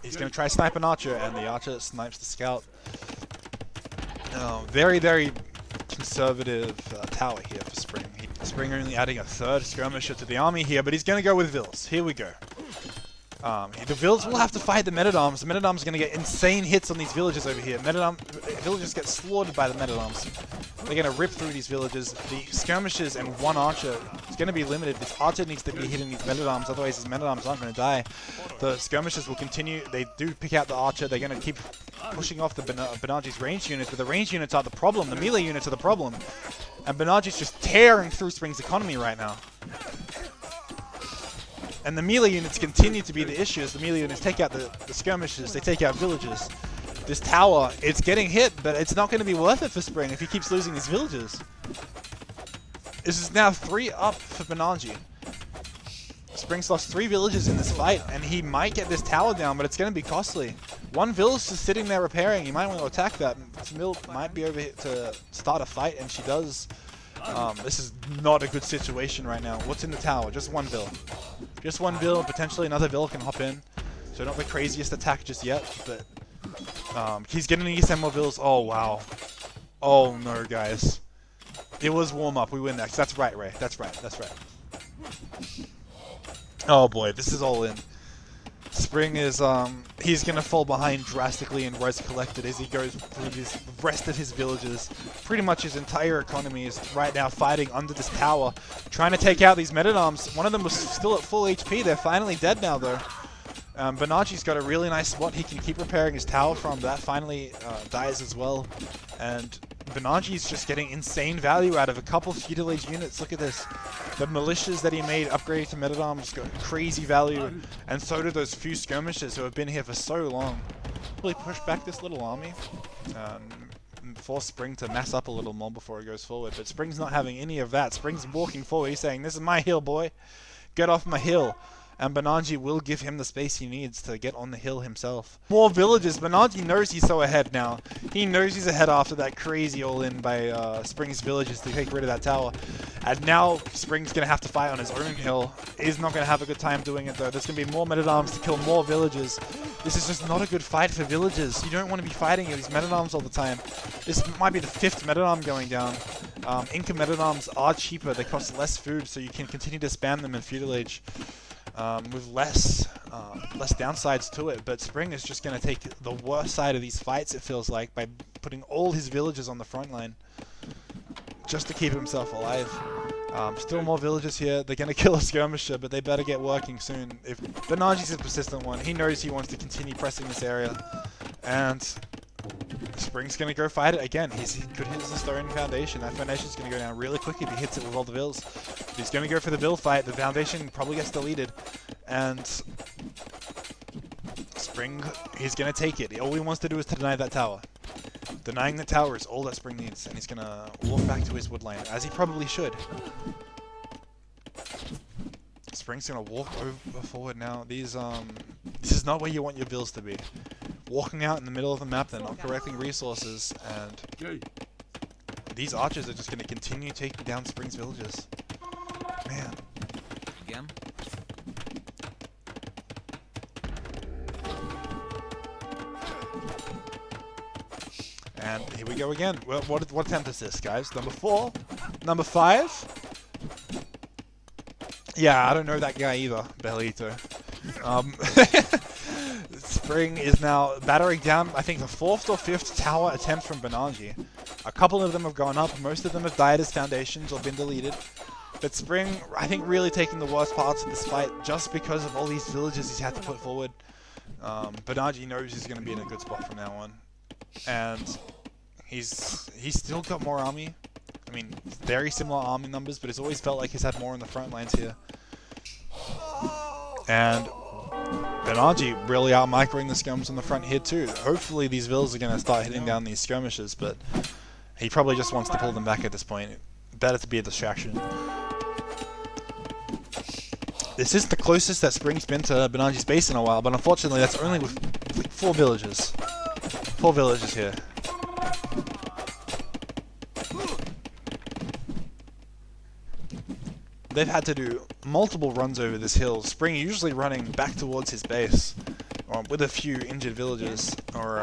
He's going to try snipe an archer, and the archer snipes the scout. Very, very conservative tower here for Spring. Spring only adding a third skirmisher to the army here, but he's going to go with Vils. Here we go. The Vils will have to fight the Metadarms. The Metadarms are going to get insane hits on these villages over here. Villagers get slaughtered by the Metadarms. They're going to rip through these villages. The skirmishers and one archer is going to be limited. This archer needs to be hitting these Metadarms, otherwise these Metadarms aren't going to die. The skirmishers will continue. They do pick out the archer. They're going to keep pushing off the Benanji's range units, but the range units are the problem. The melee units are the problem. And Benanji's just tearing through Spring's economy right now. And the melee units continue to be the issue as the melee units take out the skirmishers, they take out villages. This tower, it's getting hit, but it's not going to be worth it for Spring if he keeps losing these villages. This is now 3 up for Benanji. Spring's lost 3 villages in this fight, and he might get this tower down, but it's going to be costly. One village is sitting there repairing. You might want to attack that. Camille might be over here to start a fight, and she does. This is not a good situation right now. What's in the tower? Just one Vill. Just one Vill, potentially another Vill can hop in. So not the craziest attack just yet, but he's getting to use some more Vills. Oh, wow. Oh, no, guys. It was warm-up. We win next. That's right, Ray. That's right. That's right. Oh, boy. This is all in. Spring is, he's going to fall behind drastically in res collected as he goes through the rest of his villages. Pretty much his entire economy is right now fighting under this tower, trying to take out these Metadarms. One of them was still at full HP. They're finally dead now, though. Benanji's got a really nice spot he can keep repairing his tower from. That finally dies as well. And Benanji's just getting insane value out of a couple feudal age units. Look at this. The militias that he made upgraded to Metadarms got crazy value, and so do those few skirmishers who have been here for so long. Really push back this little army, force Spring to mess up a little more before he goes forward. But Spring's not having any of that. Spring's walking forward. He's saying, "This is my hill, boy. Get off my hill." And Benanji will give him the space he needs to get on the hill himself. More villages. Benanji knows he's so ahead now. He knows he's ahead after that crazy all-in by Spring's villages to take rid of that tower. And now Spring's going to have to fight on his own hill. He's not going to have a good time doing it, though. There's going to be more Metadarms to kill more villages. This is just not a good fight for villages. You don't want to be fighting these Metadarms all the time. This might be the 5th Metadarm going down. Inca Metadarms are cheaper. They cost less food, so you can continue to spam them in Feudal Age. With less downsides to it, but Spring is just going to take the worst side of these fights, it feels like, by putting all his villages on the front line just to keep himself alive. Still more villages here. They're going to kill a skirmisher, but they better get working soon. If Benanji's a persistent one, he knows he wants to continue pressing this area, and Spring's going to go fight it again. He could hit the stone foundation. That foundation's going to go down really quick if he hits it with all the Vills. But he's going to go for the Vill fight. The foundation probably gets deleted. And Spring, he's going to take it. All he wants to do is to deny that tower. Denying the tower is all that Spring needs. And he's going to walk back to his woodline, as he probably should. Spring's going to walk over forward now. This is not where you want your Vills to be. Walking out in the middle of the map, they're not collecting resources, and these archers are just going to continue taking down Spring's villages. Man. Again? And here we go again. What attempt is this, guys? Number 4? Number 5? Yeah, I don't know that guy either, Bellito. Spring is now battering down, I think, the 4th or 5th tower attempt from Benanji. A couple of them have gone up, most of them have died as foundations or been deleted. But Spring, I think, really taking the worst parts of this fight just because of all these villages he's had to put forward. Benanji knows he's going to be in a good spot from now on. And he's still got more army. I mean, very similar army numbers, but it's always felt like he's had more on the front lines here. And Benanji really out-microing the skirms on the front here too. Hopefully these Vills are going to start hitting down these skirmishes, but he probably just wants to pull them back at this point. Better to be a distraction. This is the closest that Spring's been to Benanji's base in a while, but unfortunately that's only with like 4 villages. 4 villages here. They've had to do multiple runs over this hill. Spring usually running back towards his base. with a few injured villagers or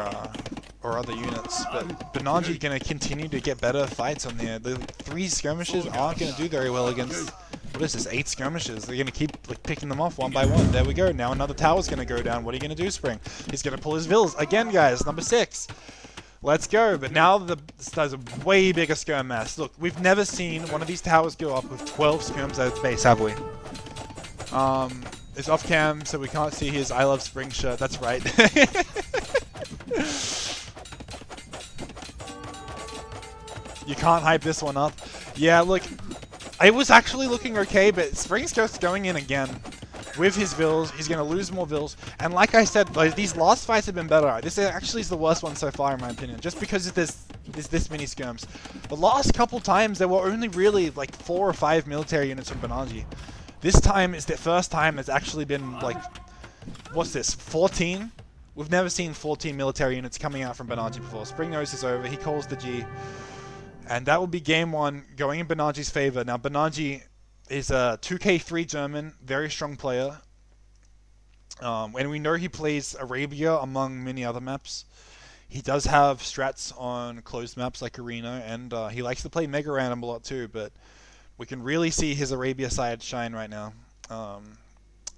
other units. But Benanji going to continue to get better fights on there. The 3 skirmishes aren't going to do very well against, what is this, 8 skirmishes. They're going to keep like picking them off one by one. There we go. Now another tower's going to go down. What are you going to do, Spring? He's going to pull his vills. Again, guys, number 6. Let's go. But now there's a way bigger skirm mass. Look, we've never seen one of these towers go up with 12 skirms at its base, have we? It's off cam, so we can't see his I Love Spring shirt. That's right. You can't hype this one up. Yeah, look, it was actually looking okay, but Spring's just going in again with his vills. He's going to lose more vills. And like I said, like, these last fights have been better. This actually is the worst one so far, in my opinion, just because of there's this many skirms. The last couple times, there were only really like 4 or 5 military units from Benanji. This time is the first time it's actually been like, what's this, 14? We've never seen 14 military units coming out from Benanji before. Spring knows is over. He calls the G. And that will be game 1, going in Benanji's favor. Now, Benanji is a 2K3 German, very strong player. And we know he plays Arabia among many other maps. He does have strats on closed maps like Arena, and he likes to play Mega Random a lot too, but we can really see his Arabia side shine right now.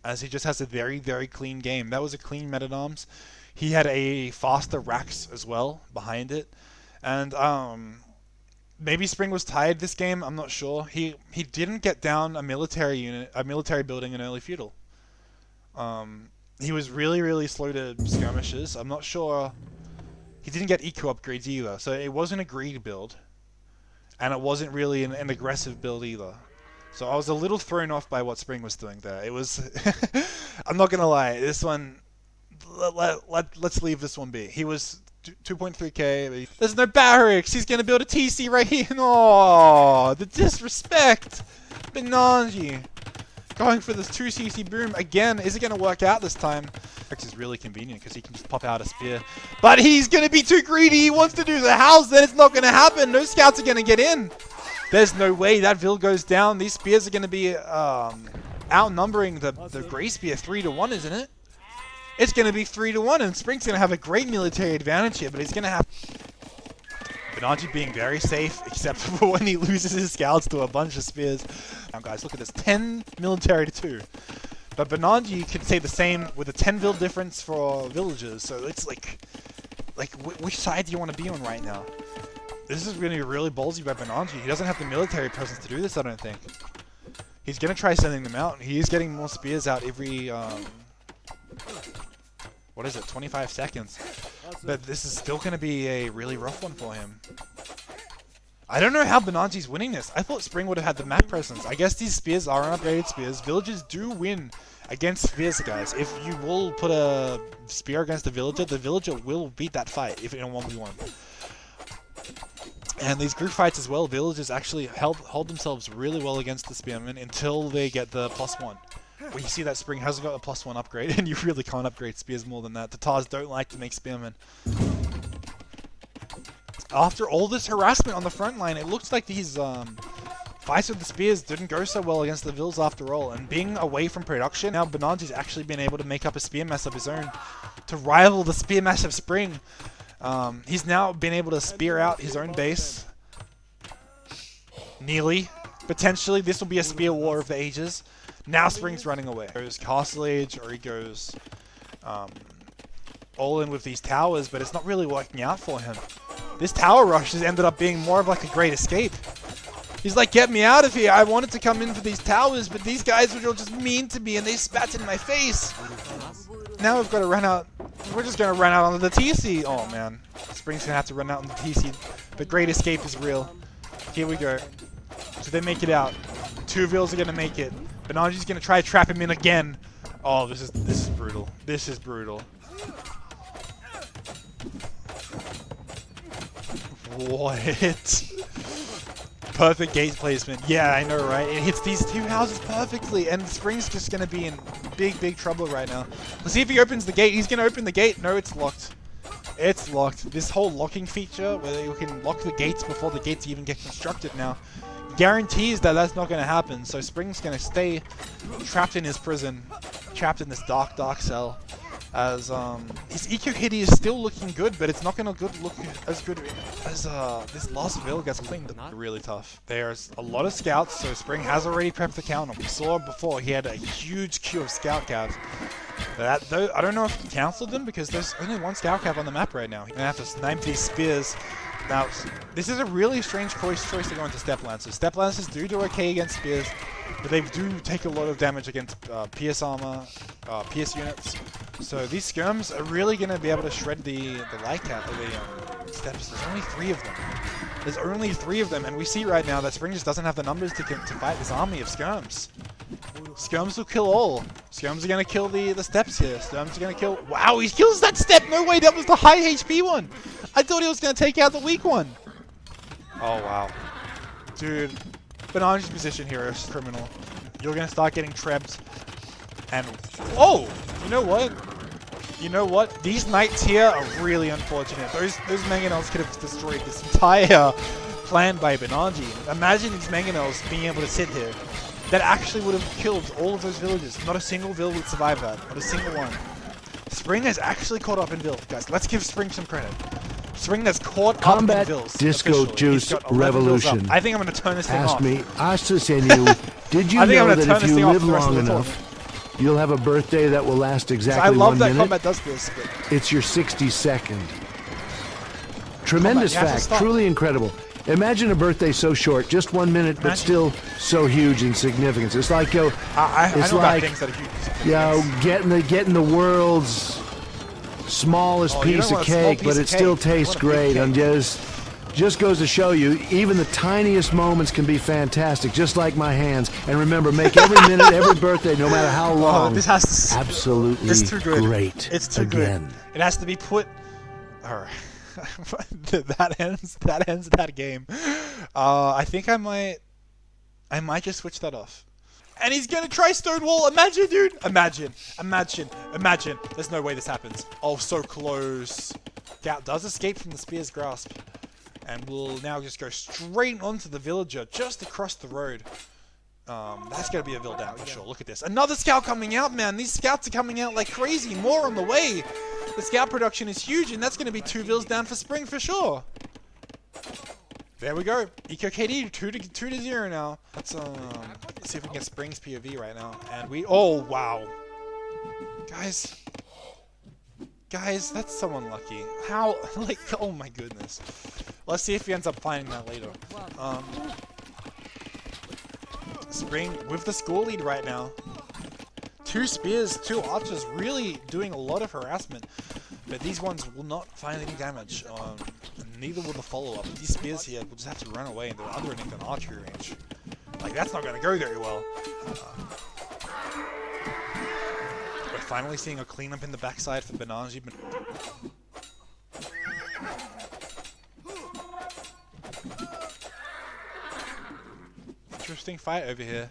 As he just has a very, very clean game. That was a clean meta-noms. He had a faster Rax as well behind it. And maybe Spring was tired this game, I'm not sure. He didn't get down a military unit, a military building in early feudal. He was really, really slow to skirmishes. I'm not sure. He didn't get eco upgrades either, so it wasn't a greed build. And it wasn't really an aggressive build either. So I was a little thrown off by what Spring was doing there. It was... I'm not going to lie, this one... Let's leave this one be. He was 2.3k. There's no barracks. He's going to build a TC right here. Oh, the disrespect. Benanji. Going for this 2cc boom again. Is it going to work out this time? Which is really convenient because he can just pop out a spear. But he's going to be too greedy. He wants to do the house. Then it's not going to happen. No scouts are going to get in. There's no way that Vil goes down. These spears are going to be outnumbering the Grey Spear 3-1, isn't it? It's going to be 3-1, and Spring's going to have a great military advantage here, but he's going to have... Benanji being very safe, except for when he loses his scouts to a bunch of spears. Now guys, look at this, 10 military to 2. But Benanji could say the same with a 10 vil difference for villagers, so it's like which side do you want to be on right now? This is going to be really ballsy by Benanji. He doesn't have the military presence to do this, I don't think. He's going to try sending them out. He is getting more spears out every... what is it, 25 seconds. But this is still going to be a really rough one for him. I don't know how Benanji's winning this. I thought Spring would have had the map presence. I guess these spears are upgraded spears. Villagers do win against spears, guys. If you will put a spear against the villager will beat that fight if in a 1v1. And these group fights as well, villagers actually hold themselves really well against the spearmen until they get the +1. Well, you see that Spring hasn't got a +1 upgrade, and you really can't upgrade spears more than that. The Tatars don't like to make spearmen. After all this harassment on the front line, it looks like these fights with the spears didn't go so well against the Vils after all. And being away from production, now Benanji's actually been able to make up a spear mass of his own to rival the spear mass of Spring. He's now been able to spear out his own base. Nearly. Potentially, this will be a spear war of the ages. Now Spring's running away. He goes Castle Age, or he goes all in with these towers, but it's not really working out for him. This tower rush has ended up being more of like a great escape. He's like, get me out of here. I wanted to come in for these towers, but these guys were just mean to me and they spat in my face. Now we've got to run out. We're just going to run out onto the TC. Oh, man. Spring's going to have to run out on the TC. The great escape is real. Here we go. So they make it out. 2 Vils are going to make it. Benanji's going to try to trap him in again. Oh, this is brutal. This is brutal. What? Perfect gate placement. Yeah, I know, right? It hits these 2 houses perfectly, and Spring's just going to be in big, big trouble right now. Let's see if he opens the gate. He's going to open the gate. No, it's locked. It's locked. This whole locking feature, where you can lock the gates before the gates even get constructed now, guarantees that that's not going to happen. So Spring's going to stay trapped in his prison, trapped in this dark, dark cell. as his eco kitty is still looking good, but it's not going to look as good as this last build gets cleaned. Really tough. There's a lot of scouts, so Spring has already prepped the counter. We saw before he had a huge queue of scout cabs. But I don't know if he cancelled them because there's only one scout cab on the map right now. You're going to have to snipe these spears. Now, this is a really strange choice to go into Step Lancers. Step Lancers do okay against spears, but they do take a lot of damage against PS armor, PS units. So these skirms are really going to be able to shred the light cap, the steps. There's only 3 of them. There's only 3 of them, and we see right now that Spring just doesn't have the numbers to fight this army of skirms. Skirms will kill all. Skirms are going to kill the steps here. Skirms are going to kill... Wow, he kills that step! No way, that was the high HP one! I thought he was going to take out the weak one. Oh, wow. Dude, Benanji's position here is criminal. You're going to start getting trebs. And... Oh! You know what? You know what? These knights here are really unfortunate. Those mangonels could have destroyed this entire plan by Benanji. Imagine these mangonels being able to sit here. That actually would have killed all of those villages. Not a single village would survive that. Not a single one. Spring has actually caught up in build, guys. Let's give Spring some credit. Spring has caught up in builds. Disco Juice Revolution. I think I'm going to turn this thing off. Ask me, did you know that if you live long enough, you'll have a birthday that will last exactly 1 minute? I love that combat does this. But it's your 62nd. Tremendous fact, truly incredible. Imagine a birthday so short, just 1 minute, but still so huge in significance. It's like, yo, it's like, things that are huge getting the world's smallest piece of cake, but it still tastes great. And just goes to show you, even the tiniest moments can be fantastic, just like my hands. And remember, make every minute, every birthday, no matter how long, this has to, absolutely it's too good. Great. It's too again. Good. It has to be put. That ends that game. I think I might just switch that off. And he's gonna try Stonewall. Imagine, dude. Imagine. There's no way this happens. Oh, so close. Scout does escape from the spear's grasp, and will now just go straight onto the villager just across the road. That's gonna be a vill down for sure. Look at this. Another scout coming out, man. These scouts are coming out like crazy. More on the way. The scout production is huge, and that's gonna be 2 vills down for Spring for sure. There we go. Eco KD 2 to 0 now. Let's see if we can get Spring's POV right now. And oh wow, guys, that's so unlucky. How? Like, oh my goodness. Let's see if he ends up finding that later. Spring with the score lead right now. 2 spears, 2 archers, really doing a lot of harassment. But these ones will not find any damage. Neither will the follow-up. These spears here will just have to run away, and they're underneath an archery range. Like, that's not going to go very well. We're finally seeing a cleanup in the backside for Benanji. Interesting fight over here.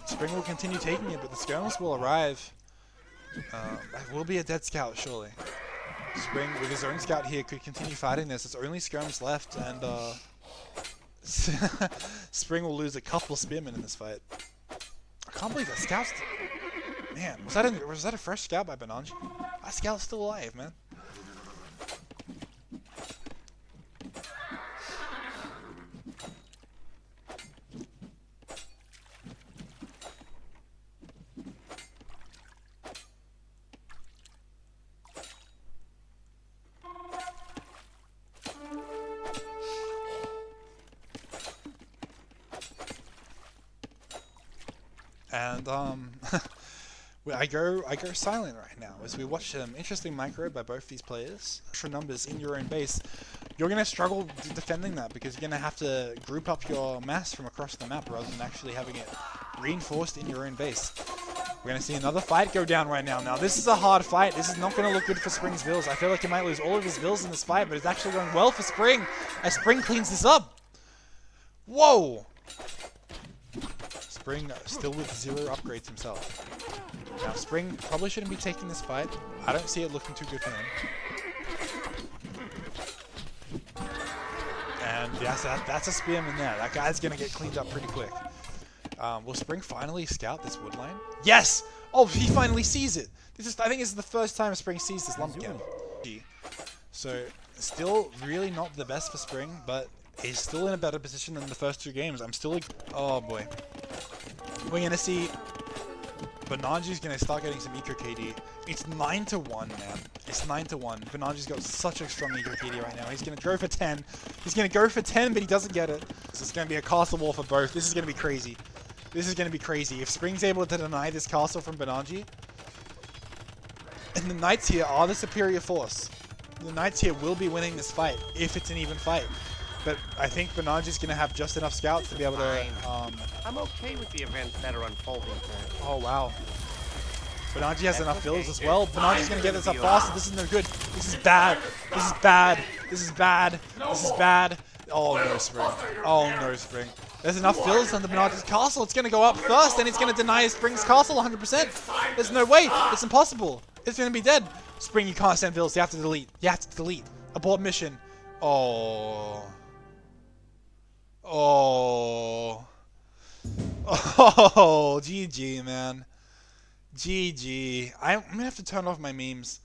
Spring will continue taking it, but the skirmers will arrive. That will be a dead scout, surely. Spring, with his own scout here, could continue fighting this. There's only skirms left, and Spring will lose a couple spearmen in this fight. I can't believe that scout's... Man, was that a fresh scout by Benanji? That scout's still alive, man. And I go silent right now as we watch interesting micro by both these players. Extra numbers in your own base. You're gonna struggle defending that because you're gonna have to group up your mass from across the map rather than actually having it reinforced in your own base. We're gonna see another fight go down right now. Now this is a hard fight. This is not gonna look good for Spring's vills. I feel like he might lose all of his vills in this fight, but it's actually going well for Spring as Spring cleans this up. Whoa! Spring still with 0 upgrades himself. Now Spring probably shouldn't be taking this fight. I don't see it looking too good for him. And yes, that's a spearman there. That guy's gonna get cleaned up pretty quick. Will Spring finally scout this wood line? Yes! Oh, he finally sees it. I think this is the first time Spring sees this lump camp. So, still really not the best for Spring, but he's still in a better position than the first 2 games. I'm still... Oh, boy. We're going to see... Benanji's going to start getting some Eco KD. It's 9-1, man. It's 9-1. Benanji's got such a strong Eco KD right now. He's going to go for 10. He's going to go for 10, but he doesn't get it. This is going to be a castle war for both. This is going to be crazy. This is going to be crazy. If Spring's able to deny this castle from Benanji, and the Knights here are the superior force. The Knights here will be winning this fight, if it's an even fight. But I think Benanji's going to have just enough scouts to be able to... I'm okay with the events that are unfolding here. Oh, wow. Benanji has enough fills as well. Benanji's going to get this up faster. This is no good. This is bad. This is bad. This is bad. This is bad. Oh, no, Spring. Oh, no, Spring. There's enough fills on the Benanji's castle. It's going to go up first, and it's going to deny Spring's castle 100%. There's no way. It's impossible. It's going to be dead. Spring, you can't send fills. You have to delete. You have to delete. Abort mission. Oh. Oh. Oh. GG, man. GG. I'm going to have to turn off my memes.